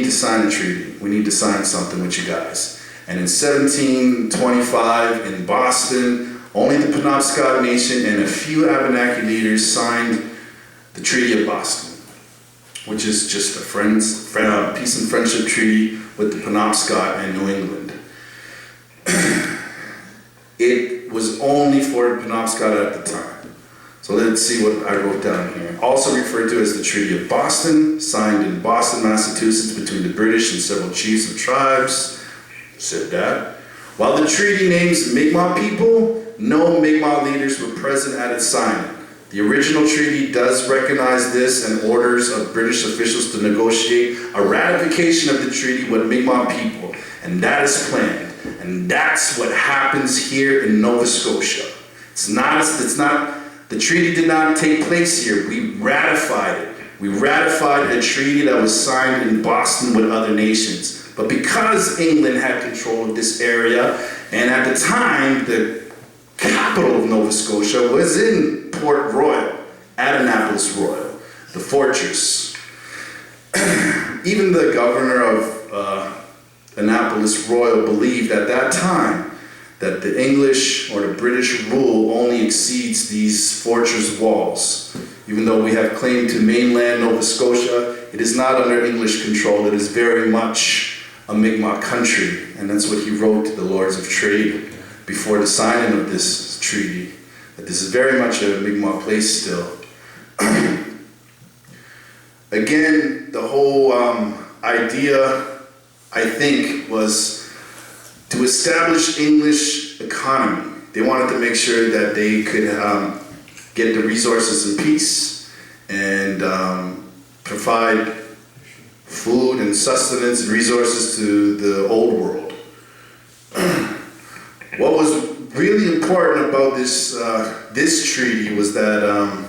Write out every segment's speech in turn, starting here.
to sign a treaty. We need to sign something with you guys. And in 1725 in Boston, only the Penobscot Nation and a few Abenaki leaders signed the Treaty of Boston, which is just a peace and friendship treaty with the Penobscot and New England. It was only for the Penobscot at the time. So let's see what I wrote down here. Also referred to as the Treaty of Boston, signed in Boston, Massachusetts between the British and several chiefs of tribes. Said that. While the treaty names Mi'kmaq people, no Mi'kmaq leaders were present at its signing. The original treaty does recognize this and orders of British officials to negotiate a ratification of the treaty with Mi'kmaq people, and that is planned. And that's what happens here in Nova Scotia. The treaty did not take place here. We ratified it. We ratified a treaty that was signed in Boston with other nations. But because England had control of this area, and at the time, the capital of Nova Scotia was in Port Royal, at Annapolis Royal, the fortress. Even the governor of Annapolis Royal believed at that time that the English or the British rule only exceeds these fortress walls. Even though we have claim to mainland Nova Scotia, it is not under English control. It is very much a Mi'kmaq country, and that's what he wrote to the Lords of Trade before the signing of this treaty, that this is very much a Mi'kmaq place still. Again, the whole idea, I think, was to establish English economy. They wanted to make sure that they could get the resources in peace and provide food and sustenance and resources to the old world. What was really important about this treaty was that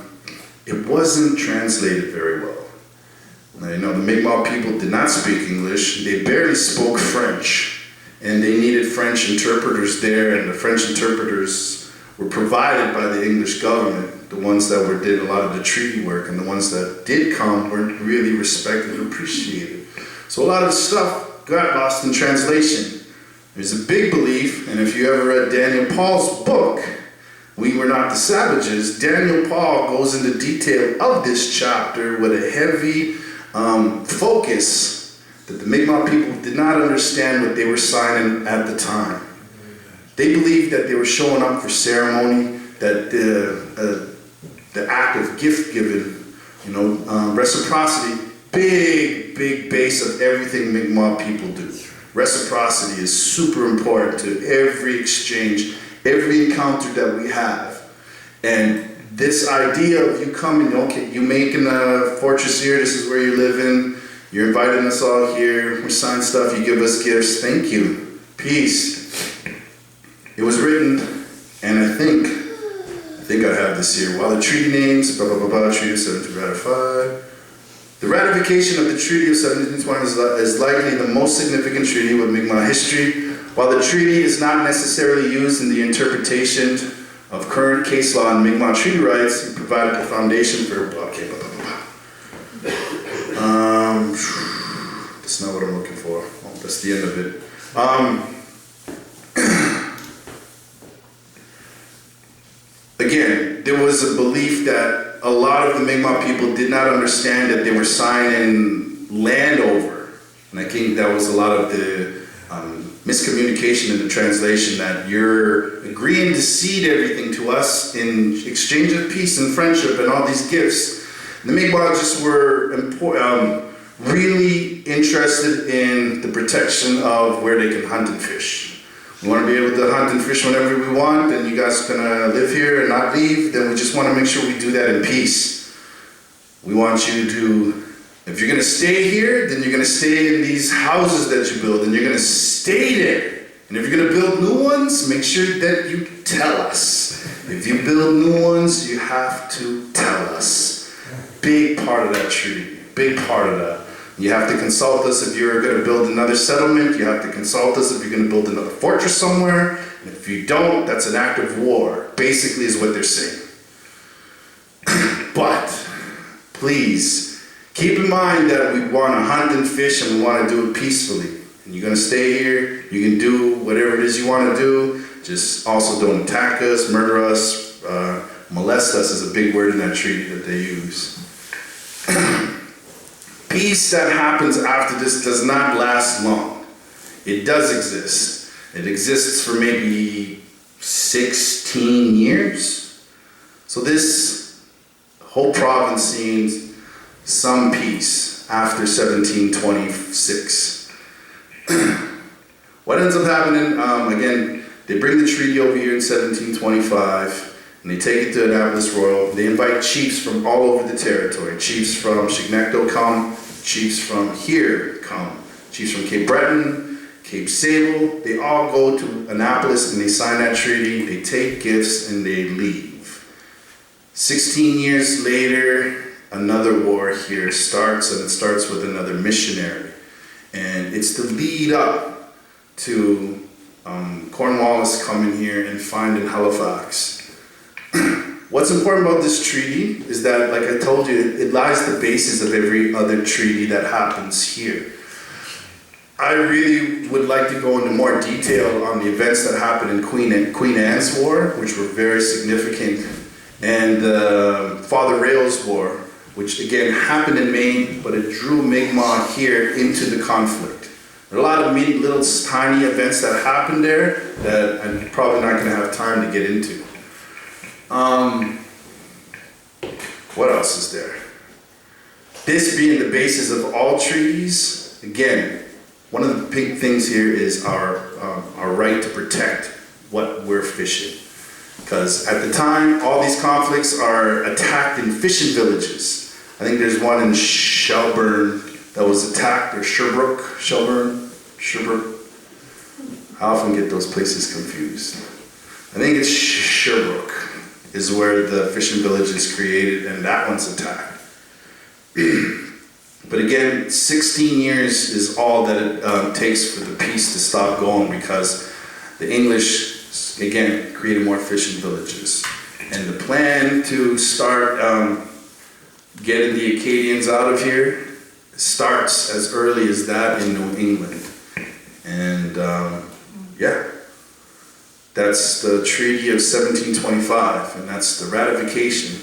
it wasn't translated very well. Now, you know, the Mi'kmaq people did not speak English. They barely spoke French. And they needed French interpreters there, and the French interpreters were provided by the English government, the ones that did a lot of the treaty work, and the ones that did come weren't really respected or appreciated. So a lot of stuff got lost in translation. There's a big belief, and if you ever read Daniel Paul's book, We Were Not the Savages, Daniel Paul goes into detail of this chapter with a heavy focus that the Mi'kmaq people did not understand what they were signing at the time. They believed that they were showing up for ceremony, that the act of gift giving, reciprocity, big base of everything Mi'kmaq people do. Reciprocity is super important to every exchange, every encounter that we have. And this idea of you coming, okay, you making a fortress here, this is where you're living, you're inviting us all here, we sign stuff, you give us gifts, thank you, peace. It was written, and I think I have this here, while the treaty names, Treaty of 17 ratified. The ratification of the Treaty of 1720 is likely the most significant treaty with Mi'kmaq history. While the treaty is not necessarily used in the interpretation of current case law and Mi'kmaq treaty rights, it provided the foundation for, that's not what I'm looking for. Oh, that's the end of it. Again, there was a belief that a lot of the Mi'kmaq people did not understand that they were signing land over. And I think that was a lot of the miscommunication in the translation, that you're agreeing to cede everything to us in exchange of peace and friendship and all these gifts. The Mi'kmaq just were really interested in the protection of where they can hunt and fish. We want to be able to hunt and fish whenever we want, and you guys are going to live here and not leave, then we just want to make sure we do that in peace. We want you to, if you're going to stay here, then you're going to stay in these houses that you build, and you're going to stay there. And if you're going to build new ones, make sure that you tell us. If you build new ones, you have to tell us. Big part of that treaty, big part of that. You have to consult us if you're going to build another settlement. You have to consult us if you're going to build another fortress somewhere. And if you don't, that's an act of war, basically is what they're saying. But please keep in mind that we want to hunt and fish and we want to do it peacefully. And you're going to stay here, you can do whatever it is you want to do, just also don't attack us, murder us, molest us is a big word in that treaty that they use. Peace that happens after this does not last long. It does exist. It exists for maybe 16 years. So this whole province seems some peace after 1726. What ends up happening, again, they bring the treaty over here in 1725, and they take it to Annapolis Royal. They invite chiefs from all over the territory. Chiefs from Chignecto come, chiefs from here come, chiefs from Cape Breton, Cape Sable. They all go to Annapolis and they sign that treaty, they take gifts, and they leave. 16 years later, another war here starts, and it starts with another missionary. And it's the lead up to Cornwallis coming here and finding Halifax. What's important about this treaty is that, like I told you, it lies the basis of every other treaty that happens here. I really would like to go into more detail on the events that happened in Queen Anne's War, which were very significant, and the Father Rail's War, which again happened in Maine, but it drew Mi'kmaq here into the conflict. There are a lot of little tiny events that happened there that I'm probably not going to have time to get into. What else is there? This being the basis of all treaties, again, one of the big things here is our right to protect what we're fishing. Because at the time, all these conflicts are attacked in fishing villages. I think there's one in Shelburne that was attacked, or Sherbrooke. I often get those places confused. I think it's Sherbrooke is where the fishing village is created, and that one's attacked. But again, 16 years is all that it takes for the peace to stop going, because the English, again, created more fishing villages. And the plan to start getting the Acadians out of here starts as early as that in New England. And yeah, that's the Treaty of 1725, and that's the ratification.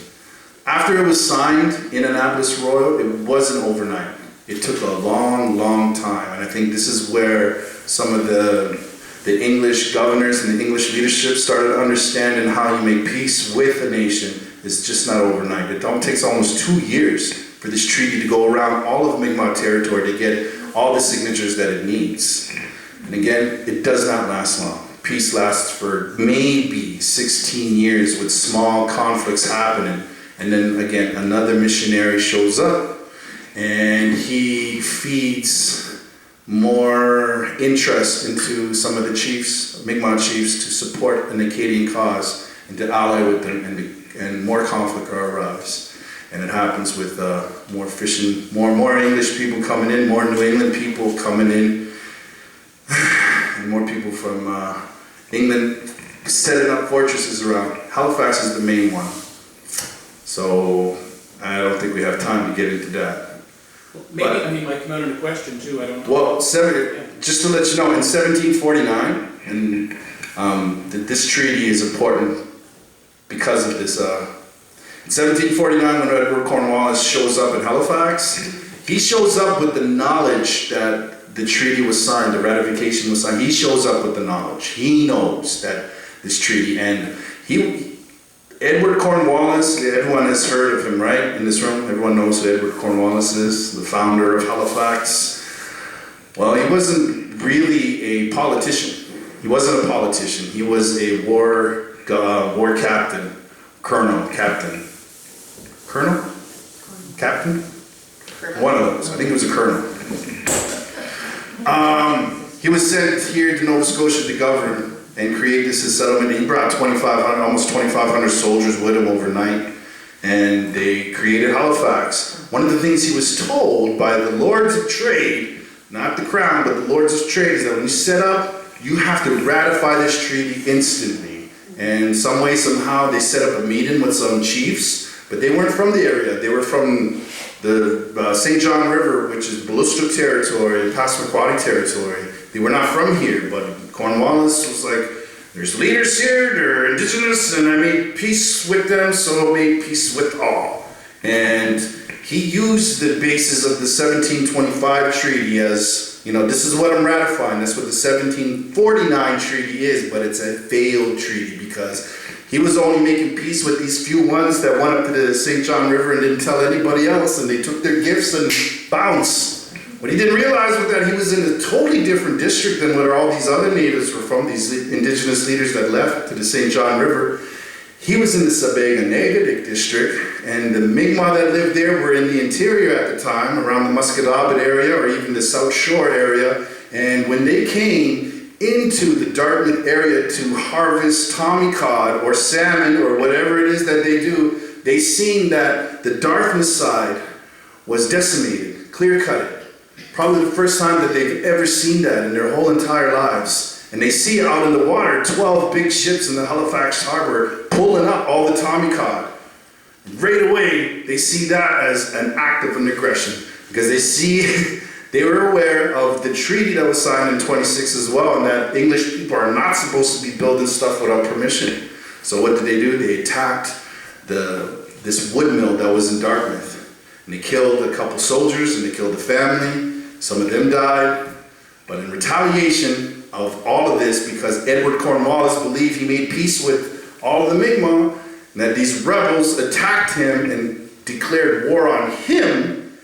After it was signed in Annapolis Royal, it wasn't overnight. It took a long, long time, and I think this is where some of the English governors and the English leadership started understanding how you make peace with a nation. It's just not overnight. It takes almost 2 years for this treaty to go around all of Mi'kmaq territory to get all the signatures that it needs. And again, it does not last long. Peace lasts for maybe 16 years with small conflicts happening. And then again, another missionary shows up and he feeds more interest into some of the chiefs, Mi'kmaq chiefs, to support an Acadian cause and to ally with them, and more conflict arises. And it happens with more fishing, more English people coming in, more New England people coming in, and more people from England setting up fortresses around. Halifax is the main one. So I don't think we have time to get into that. Well, maybe, but, I mean, might come out in a question too, I don't know. Well, just to let you know, in 1749, and this treaty is important because of this. In 1749, when Edward Cornwallis shows up in Halifax, he shows up with the knowledge that the treaty was signed, the ratification was signed. He shows up with the knowledge. He knows that this treaty, and Edward Cornwallis, everyone has heard of him, right? In this room, everyone knows who Edward Cornwallis is, the founder of Halifax. Well, he wasn't really a politician. He wasn't a politician. He was a war captain, captain. One of those. I think it was a colonel. He was sent here to Nova Scotia to govern and create this settlement. He brought almost 2,500 soldiers with him overnight, and they created Halifax. One of the things he was told by the Lords of Trade, not the Crown, but the Lords of Trade, is that when you set up, you have to ratify this treaty instantly. And some way, somehow, they set up a meeting with some chiefs, but they weren't from the area. They were from the St. John River, which is Belustra territory, Passamaquoddy territory. They were not from here, but Cornwallis was like, there's leaders here, they're indigenous, and I made peace with them, so I made peace with all. And he used the basis of the 1725 treaty as, this is what I'm ratifying. That's what the 1749 treaty is, but it's a failed treaty because he was only making peace with these few ones that went up to the St. John River and didn't tell anybody else, and they took their gifts and bounced. What he didn't realize was that he was in a totally different district than where all these other natives were from, these indigenous leaders that left to the St. John River. He was in the Sabega-Negadik district, and the Mi'kmaq that lived there were in the interior at the time, around the Musquodoboit area or even the South Shore area. And when they came into the Dartmouth area to harvest tommy cod or salmon or whatever it is that they do, they seen that the Dartmouth side was decimated, clear-cutted. Probably the first time that they've ever seen that in their whole entire lives. And they see out in the water 12 big ships in the Halifax harbor pulling up all the tommy cod. Right away, they see that as an act of an aggression because they see, they were aware of the treaty that was signed in 26 as well, and that English people are not supposed to be building stuff without permission. So what did they do? They attacked this wood mill that was in Dartmouth. And they killed a couple soldiers and they killed the family. Some of them died. But in retaliation of all of this, because Edward Cornwallis believed he made peace with all of the Mi'kmaq, and that these rebels attacked him and declared war on him,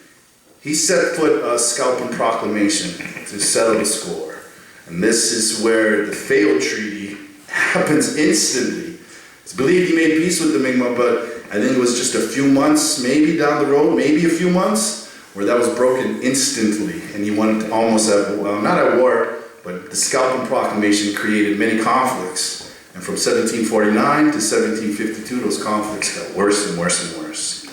he set foot a scalping proclamation to settle the score. And this is where the failed treaty happens instantly. It's believed he made peace with the Mi'kmaq, but I think it was just a few months, maybe down the road, maybe a few months, where that was broken instantly. And he went almost at, well, not at war, but the Scalping Proclamation created many conflicts. And from 1749 to 1752, those conflicts got worse and worse and worse.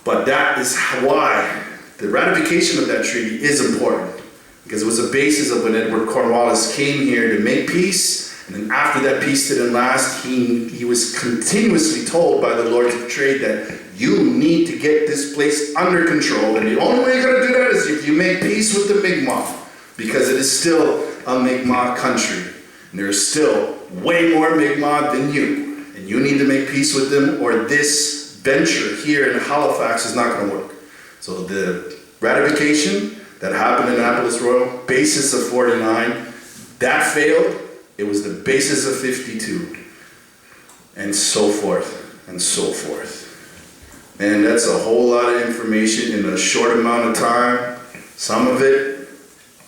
But that is why the ratification of that treaty is important, because it was a basis of when Edward Cornwallis came here to make peace. And then after that peace didn't last, he was continuously told by the Lords of Trade that you need to get this place under control. And the only way you're going to do that is if you make peace with the Mi'kmaq, because it is still a Mi'kmaq country. And there is still way more Mi'kmaq than you. And you need to make peace with them, or this venture here in Halifax is not going to work. So the ratification that happened in Annapolis Royal, basis of 49, that failed. It was the basis of 52, and so forth, and so forth. And that's a whole lot of information in a short amount of time. Some of it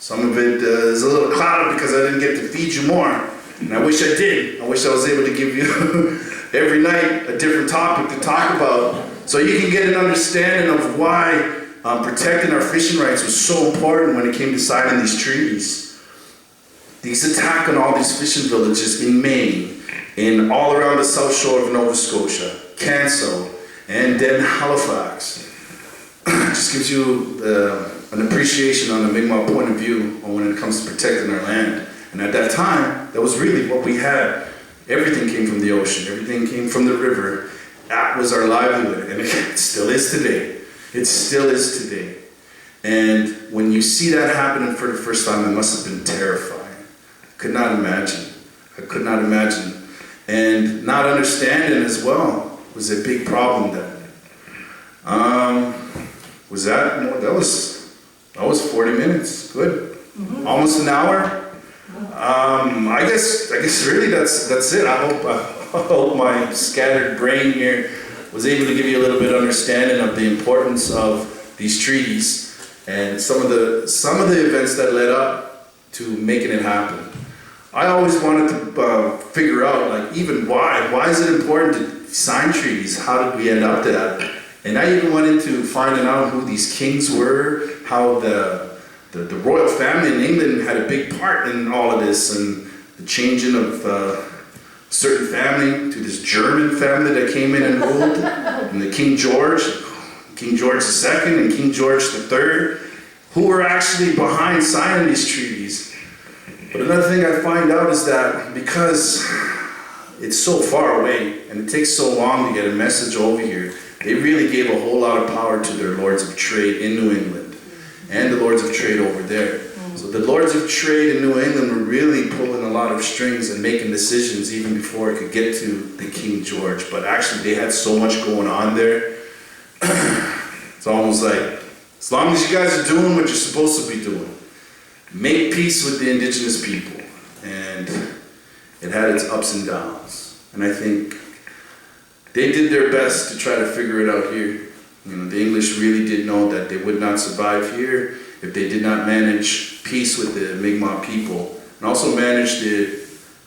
is a little clouded because I didn't get to feed you more. And I wish I did. I wish I was able to give you every night a different topic to talk about, so you can get an understanding of why protecting our fishing rights was so important when it came to signing these treaties. These attack on all these fishing villages in Maine, and all around the south shore of Nova Scotia, Canso, and then Halifax. Just gives you an appreciation on the Mi'kmaq point of view when it comes to protecting our land. And at that time, that was really what we had. Everything came from the ocean, everything came from the river. That was our livelihood, and it still is today. It still is today. And when you see that happening for the first time, it must have been terrifying. I could not imagine. I could not imagine. And not understanding as well was a big problem then. Was that? No, that was 40 minutes. Good. Mm-hmm. Almost an hour. I guess really that's it. I hope my scattered brain here was able to give you a little bit of understanding of the importance of these treaties and some of the events that led up to making it happen. I always wanted to figure out, like, even why is it important to sign treaties? How did we end up to that? And I even went into finding out who these kings were, how the royal family in England had a big part in all of this, and the changing of certain family to this German family that came in and ruled, and the King George II and King George III, who were actually behind signing these treaties. But another thing I find out is that because it's so far away and it takes so long to get a message over here, they really gave a whole lot of power to their lords of trade in New England and the lords of trade over there. So the lords of trade in New England were really pulling a lot of strings and making decisions even before it could get to the King George. But actually they had so much going on there. It's almost like, as long as you guys are doing what you're supposed to be doing, make peace with the indigenous people. And it had its ups and downs. And I think they did their best to try to figure it out here. You know, the English really did know that they would not survive here if they did not manage peace with the Mi'kmaq people, and also manage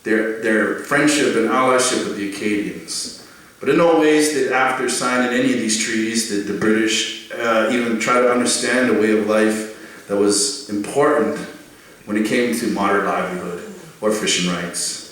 their friendship and allyship with the Acadians. But in no ways did, after signing any of these treaties, did the British even try to understand a way of life that was important when it came to modern livelihood or fishing rights.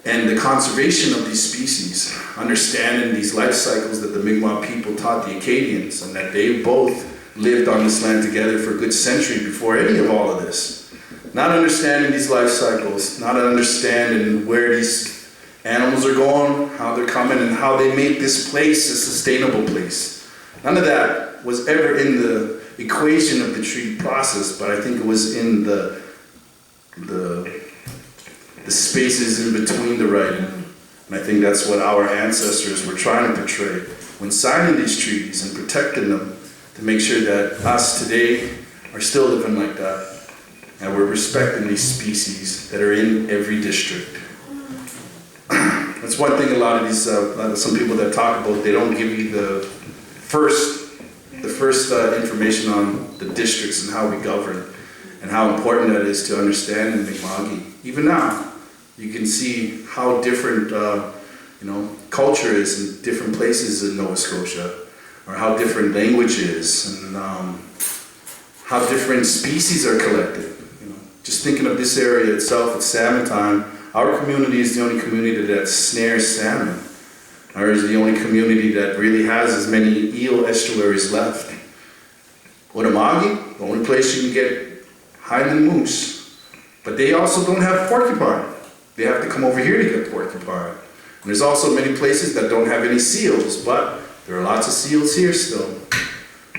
And the conservation of these species, understanding these life cycles that the Mi'kmaq people taught the Acadians, and that they both lived on this land together for a good century before any of all of this. Not understanding these life cycles, not understanding where these animals are going, how they're coming, and how they make this place a sustainable place. None of that was ever in the equation of the treaty process, but I think it was in the spaces in between the writing. And I think that's what our ancestors were trying to portray when signing these treaties and protecting them, to make sure that us today are still living like that, and we're respecting these species that are in every district. That's one thing a lot of these, some people that talk about, they don't give you the first information on the districts and how we govern, and how important that is to understand in Mi'kmaq. Even now, you can see how different culture is in different places in Nova Scotia, or how different language is, and how different species are collected. Just thinking of this area itself, it's salmon time. Our community is the only community that snares salmon. Ours is the only community that really has as many eel estuaries left. Otamagi, the only place you can get Highland moose. But they also don't have porcupine. They have to come over here to get porcupine. And there's also many places that don't have any seals, but there are lots of seals here still.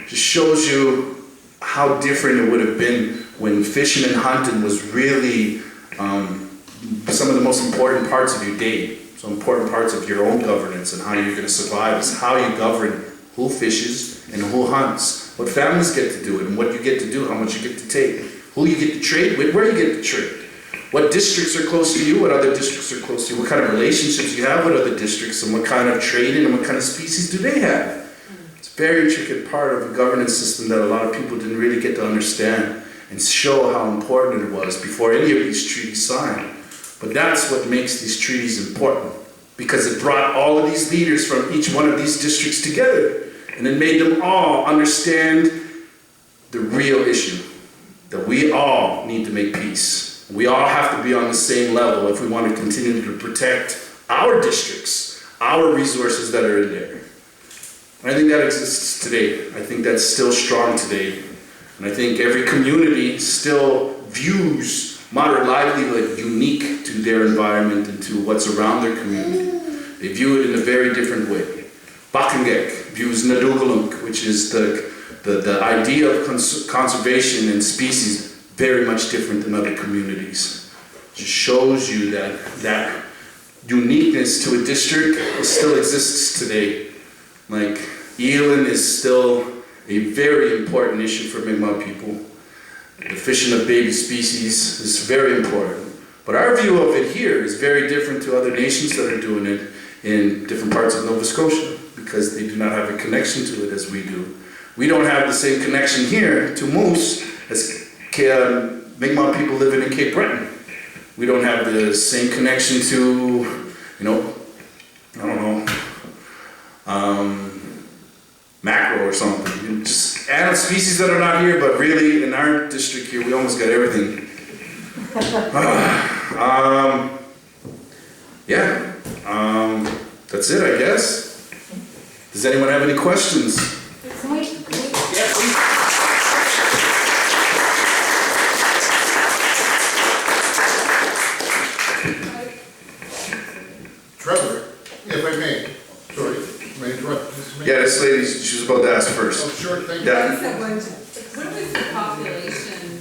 Just shows you how different it would have been when fishing and hunting was really some of the most important parts of your day. So important parts of your own governance and how you're going to survive is how you govern who fishes and who hunts, what families get to do it and what you get to do, how much you get to take, who you get to trade with, where you get to trade, what districts are close to you, what other districts are close to you, what kind of relationships you have with other districts, and what kind of trading and what kind of species do they have. It's a very intricate part of a governance system that a lot of people didn't really get to understand and show how important it was before any of these treaties signed. But that's what makes these treaties important, because it brought all of these leaders from each one of these districts together, and it made them all understand the real issue, that we all need to make peace. We all have to be on the same level if we want to continue to protect our districts, our resources that are in there. And I think that exists today. I think that's still strong today. And I think every community still views modern livelihood unique to their environment and to what's around their community. They view it in a very different way. Bakangek views Nadugalunk, which is the idea of conservation and species, very much different than other communities. Just shows you that uniqueness to a district still exists today. Like, eeling is still a very important issue for Mi'kmaq people. The fishing of baby species is very important. But our view of it here is very different to other nations that are doing it in different parts of Nova Scotia, because they do not have a connection to it as we do. We don't have the same connection here to moose as Mi'kmaq people living in Cape Breton. We don't have the same connection to, mackerel or something. Just add species that are not here, but really in our district here, we almost got everything. That's it, I guess. Does anyone have any questions? Yeah, please. Trevor, if I may, sorry, may I interrupt? Mr. Mayor? Yeah, Yes, ladies, she was about to ask first. Oh, sure, thank you. Yeah. What was the population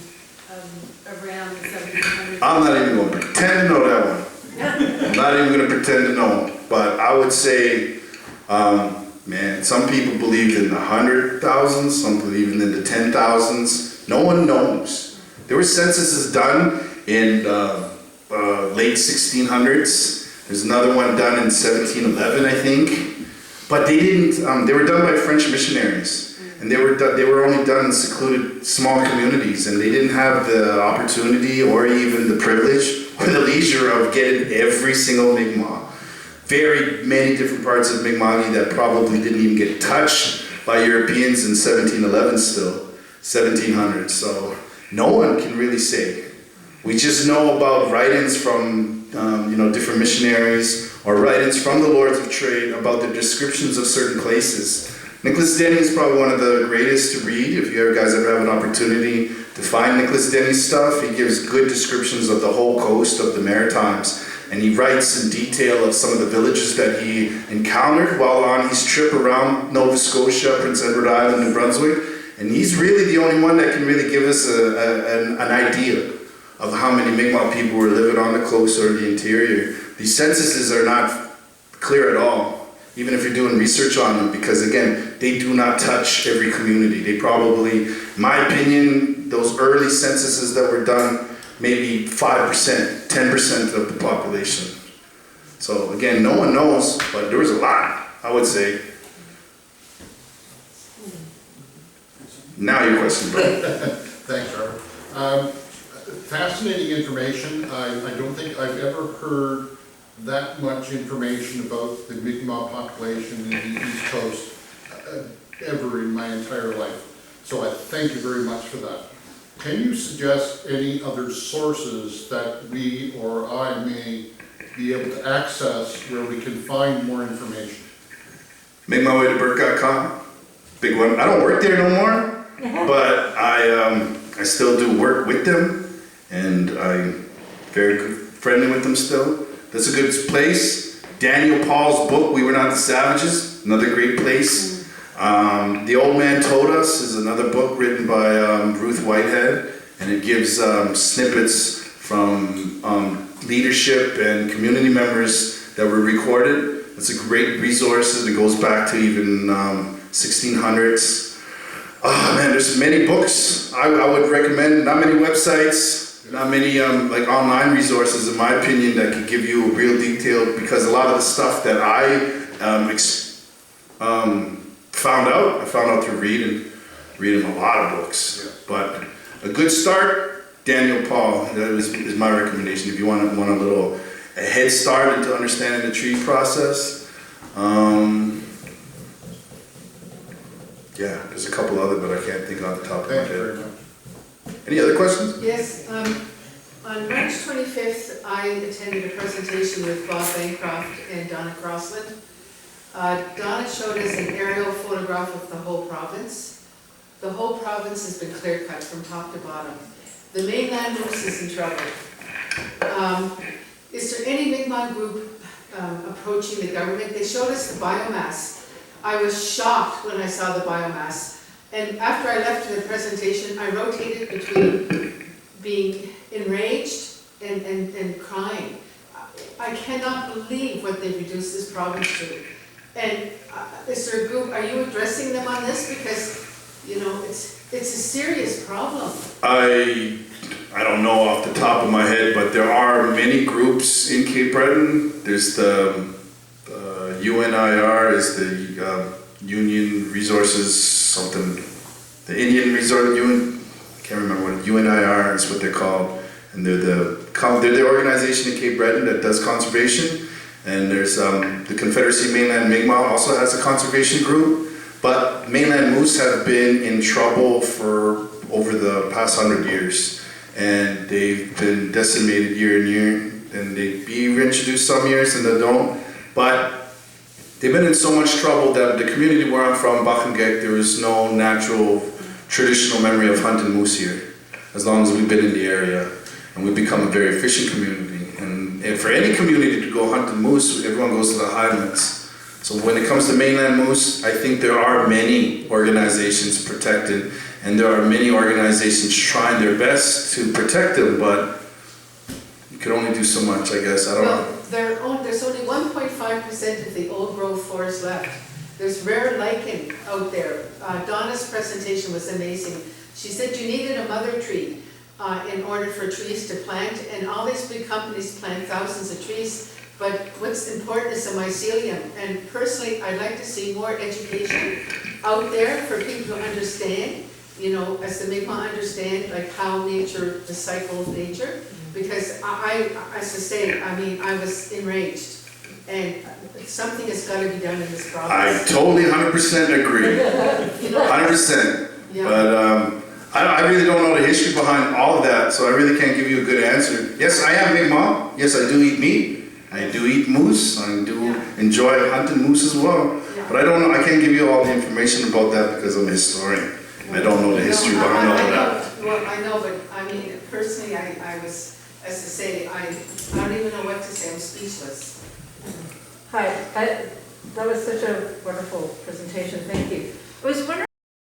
around the 1700s? I'm not even going to pretend to know that one. I'm not even going to pretend to know. But I would say, man, some people believed in the 100,000s, some believed in the 10,000s. No one knows. There were censuses done in late 1600s. There's another one done in 1711, I think. But they didn't, they were done by French missionaries. And they were only done in secluded small communities, and they didn't have the opportunity or even the privilege or the leisure of getting every single Mi'kmaq. Very many different parts of Mi'kma'ki that probably didn't even get touched by Europeans in 1711 still, 1700. So no one can really say. We just know about write-ins from different missionaries or write-ins from the Lords of Trade about the descriptions of certain places. Nicholas Denny is probably one of the greatest to read. If you guys ever have an opportunity to find Nicholas Denny's stuff, he gives good descriptions of the whole coast of the Maritimes. And he writes in detail of some of the villages that he encountered while on his trip around Nova Scotia, Prince Edward Island, New Brunswick. And he's really the only one that can really give us an idea of how many Mi'kmaq people were living on the coast or the interior. These censuses are not clear at all, even if you're doing research on them, because again, they do not touch every community. They probably, in my opinion, those early censuses that were done, maybe 5%, 10% of the population. So again, no one knows, but there was a lot, I would say. Now your question, bro. Thanks, Trevor. Fascinating information. I don't think I've ever heard that much information about the Mi'kmaq population in the East Coast ever in my entire life. So I thank you very much for that. Can you suggest any other sources that we or I may be able to access where we can find more information? MakeMyWayToBurke.com, big one. I don't work there no more, but I still do work with them, and I'm very good friendly with them still. That's a good place. Daniel Paul's book, We Were Not the Savages, another great place. The Old Man Told Us is another book written by Ruth Whitehead, and it gives snippets from leadership and community members that were recorded. It's a great resource, and it goes back to even 1600s. Oh man, there's many books I would recommend. Not many websites, not many like online resources, in my opinion, that could give you a real detail, because a lot of the stuff that I found out through reading a lot of books. Yeah. But a good start, Daniel Paul, that is my recommendation if you want a head start into understanding the treaty process. Yeah, there's a couple other, but I can't think off the top of my Thank you very head. much. Any other questions? Yes, on March 25th, I attended a presentation with Bob Bancroft and Donna Crossland. Donna showed us an aerial photograph of the whole province. The whole province has been clear cut from top to bottom. The mainland moose is in trouble. Is there any Mi'kmaq group approaching the government? They showed us the biomass. I was shocked when I saw the biomass. And after I left the presentation, I rotated between being enraged and crying. I cannot believe what they've reduced this province to. And is there a group, are you addressing them on this? Because, it's a serious problem. I don't know off the top of my head, but there are many groups in Cape Breton. There's the UNIR, is the Union Resources something. The Indian Resort Union, I can't remember what UNIR is what they're called, and they're the organization in Cape Breton that does conservation. And there's the Confederacy Mainland Mi'kmaq also has a conservation group, but mainland moose have been in trouble for over the past 100 years, and they've been decimated year in year, and they be reintroduced some years and they don't, but they've been in so much trouble that the community where I'm from, Bakangek, there is no natural traditional memory of hunting moose here, as long as we've been in the area, and we've become a very fishing community. And for any community to go hunting moose, everyone goes to the highlands. So when it comes to mainland moose, I think there are many organizations protected, and there are many organizations trying their best to protect them, but you can only do so much, I guess. I don't know. Well, there's only 1.5% of the old growth forest left. There's rare lichen out there. Donna's presentation was amazing. She said you needed a mother tree in order for trees to plant, and all these big companies plant thousands of trees, but what's important is the mycelium. And personally, I'd like to see more education out there for people to understand, you know, as the Mi'kmaq understand, like how nature, the cycle of nature. Because as I say, I mean, I was enraged, and something has got to be done in this I province. totally 100% agree. You know, 100%. Yeah. But I really don't know the history behind all of that, so I really can't give you a good answer. Yes, I am Mi'kmaq. Yes, I do eat meat. I do eat moose. I do enjoy hunting moose as well. Yeah. But I don't know, I can't give you all the information about that because I'm a historian. I don't know the history No, behind all I of know. that. Well, I know, but I mean, personally, I was, as I say, I don't even know what to say, I'm speechless. Hi, that was such a wonderful presentation, thank you. I was wondering